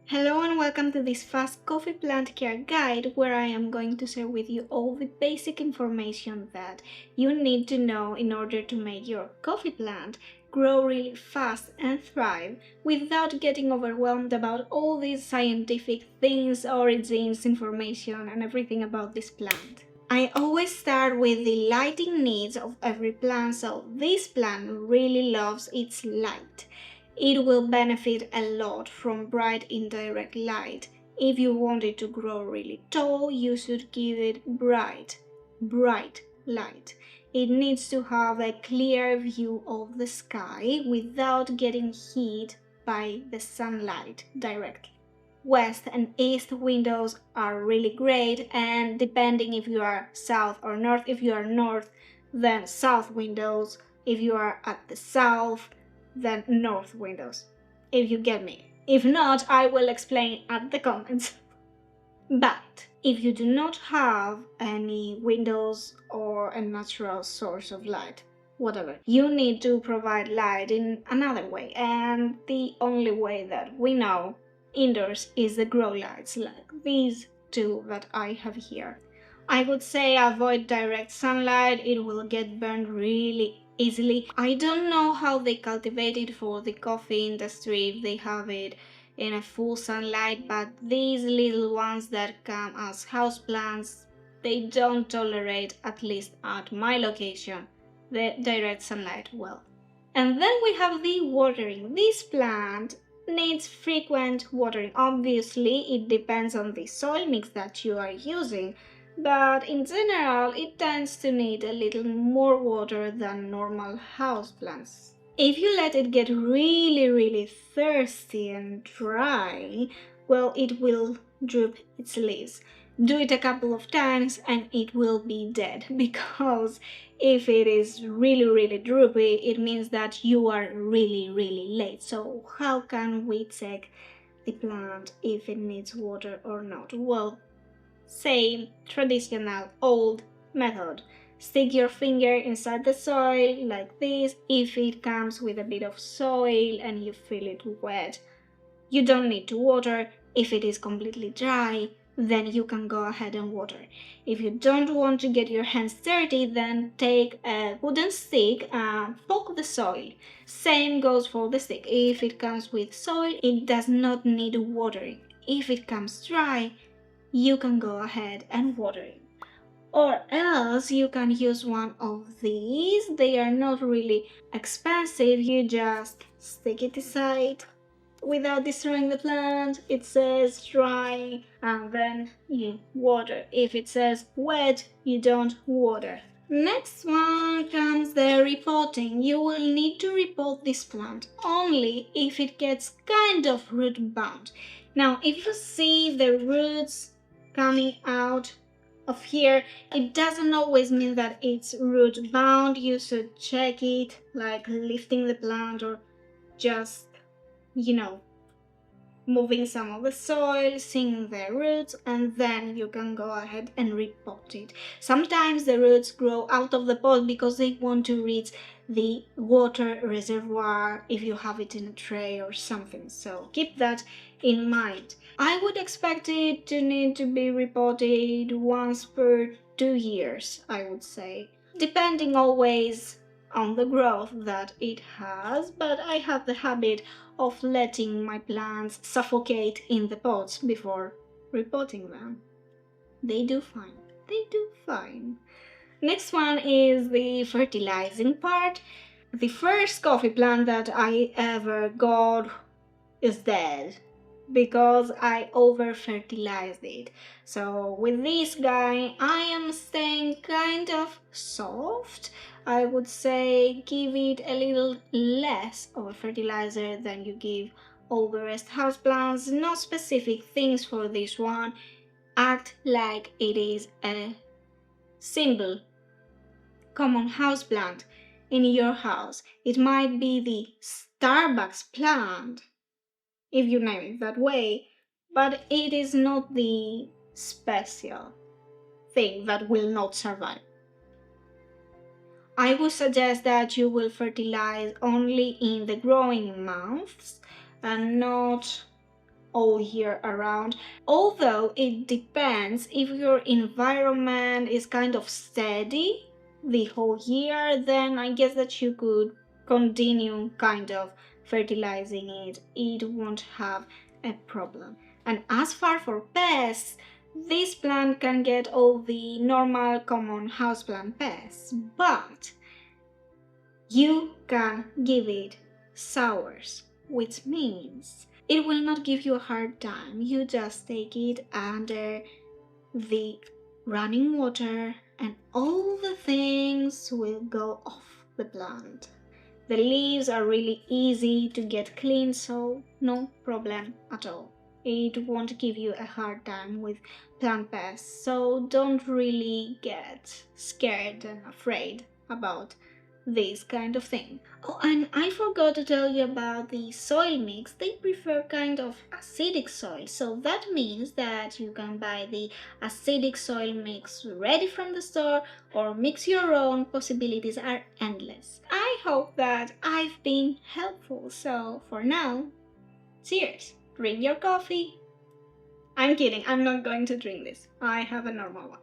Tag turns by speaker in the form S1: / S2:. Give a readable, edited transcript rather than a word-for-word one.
S1: Hello and welcome to this fast coffee plant care guide where I am going to share with you all the basic information that you need to know in order to make your coffee plant grow really fast and thrive without getting overwhelmed about all these scientific things, origins, information and everything about this plant. I always start with the lighting needs of every plant, so this plant really loves its light. It will benefit a lot from bright indirect light. If you want it to grow really tall, you should give it bright light. It needs to have a clear view of the sky without getting hit by the sunlight directly. West and east windows are really great, and depending if you are south or north, if you are north, then south windows. If you are at the south, then north windows, if you get me. If not, I will explain at the comments. But if you do not have any windows or a natural source of light, whatever, you need to provide light in another way, and the only way that we know indoors is the grow lights, like these two that I have here. I would say avoid direct sunlight, it will get burned really easily. I don't know how they cultivate it for the coffee industry, if they have it in a full sunlight, but these little ones that come as houseplants, they don't tolerate, at least at my location, the direct sunlight well. And then we have the watering. This plant needs frequent watering. Obviously, it depends on the soil mix that you are using, but in general, it tends to need a little more water than normal houseplants. If you let it get really thirsty and dry, well, it will droop its leaves. Do it a couple of times and it will be dead, because if it is really droopy, it means that you are really late. So how can we check the plant if it needs water or not? Well, same traditional old method. Stick your finger inside the soil like this. If it comes with a bit of soil and you feel it wet, you don't need to water. If it is completely dry, then you can go ahead and water. If you don't want to get your hands dirty, then take a wooden stick and poke the soil. Same goes for the stick. If it comes with soil, it does not need watering. If it comes dry, you can go ahead and water it. Or else you can use one of these. They are not really expensive. You just stick it aside without destroying the plant. It says dry and then you water. If it says wet, you don't water. Next one comes the repotting. You will need to repot this plant only if it gets kind of root bound. Now, if you see the roots coming out of here, it doesn't always mean that it's root bound. You should check it, like lifting the plant or just, moving some of the soil, seeing the roots, and then you can go ahead and repot it. Sometimes the roots grow out of the pot because they want to reach the water reservoir if you have it in a tray or something, so keep that in mind. I would expect it to need to be repotted once per 2 years, I would say, depending always on the growth that it has, but I have the habit of letting my plants suffocate in the pots before repotting them. They do fine. Next one is the fertilizing part. The first coffee plant that I ever got is dead because I over fertilized it. So with this guy I am staying kind of soft. I would say give it a little less of a fertilizer than you give all the rest houseplants. No specific things for this one. Act like it is a simple common houseplant in your house. It might be the Starbucks plant if you name it that way, but it is not the special thing that will not survive. I would suggest that you will fertilize only in the growing months and not all year around. Although it depends, if your environment is kind of steady the whole year, then I guess that you could continue kind of fertilizing it. It won't have a problem. And as far for pests, this plant can get all the normal common houseplant pests, but you can give it sours, which means it will not give you a hard time. You just take it under the running water and all the things will go off the plant. The leaves are really easy to get clean, so no problem at all. It won't give you a hard time with plant pests, so don't really get scared and afraid about this kind of thing. Oh, and I forgot to tell you about the soil mix. They prefer kind of acidic soil, so that means that you can buy the acidic soil mix ready from the store or mix your own. Possibilities are endless. I hope that I've been helpful, so for now, cheers! Drink your coffee. I'm kidding, I'm not going to drink this. I have a normal one.